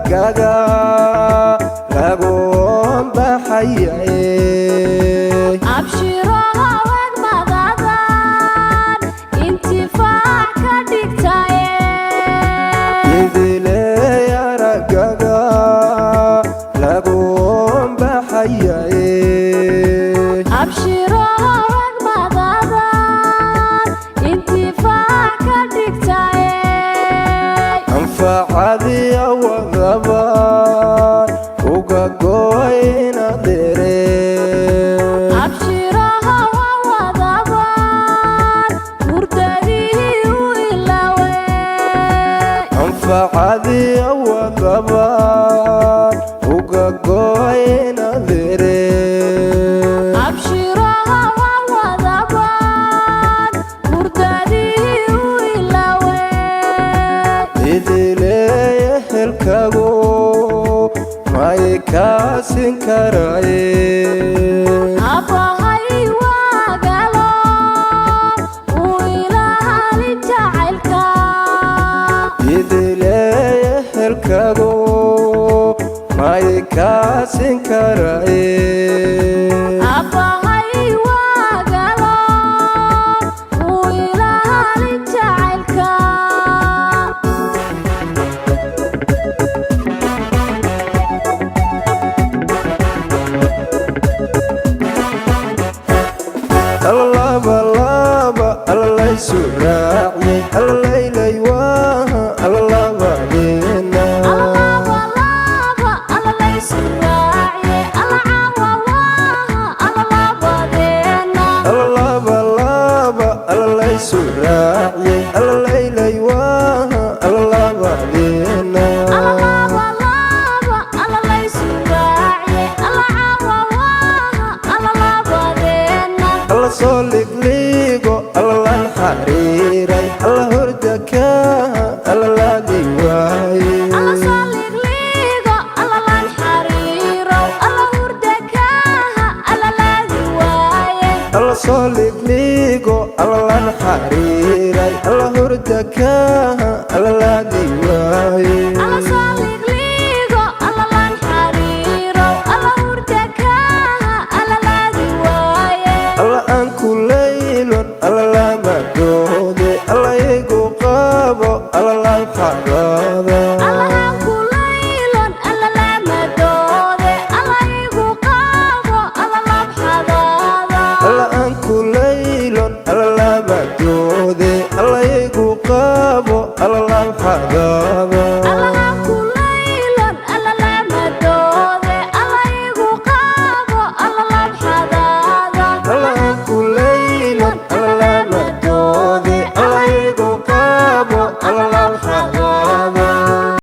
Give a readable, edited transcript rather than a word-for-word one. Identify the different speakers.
Speaker 1: araggaga lagoon baxayay
Speaker 2: abshiro haween madadan intifaac ka dhigtaye
Speaker 1: idilay araggaga lagoon baxayay
Speaker 2: abshiro haween madadan intifaac ka dhigtaye
Speaker 1: anfacadi awadaba uga goyna dere
Speaker 2: abshiro haween wadaban hurdadii u ilawe
Speaker 1: anfacadi awadaba uga goyna dere
Speaker 2: abshiro haween wadaban hurdadii u ilawe
Speaker 1: idilay ehelkago may kaasin karaye
Speaker 2: abahay waagalo uu ilaali jacaylka
Speaker 1: idilay ehelkago may kaasin karaye
Speaker 2: abahay waagalo uu ilaali jacaylka
Speaker 1: laba laba allaysu raaciyay allaylay waaha allabadina
Speaker 2: alalabalaba alalaysu raaciye alacaawa waaha alalabadeena
Speaker 1: laba laba allaysu raaciyay allaylay waaha allabadina
Speaker 2: alalabalaba alalaysu raaciye alacaawa waaha alalabadeena
Speaker 1: alla soo ligligo allalan xariiray alla hordakaha allalaagi waaye
Speaker 2: alla soo ligligo allalan xariirow alla hurdakaaha allalaagi waaye
Speaker 1: alla soo ligligo allalan xariiray alla hordakaha allalaagi waaye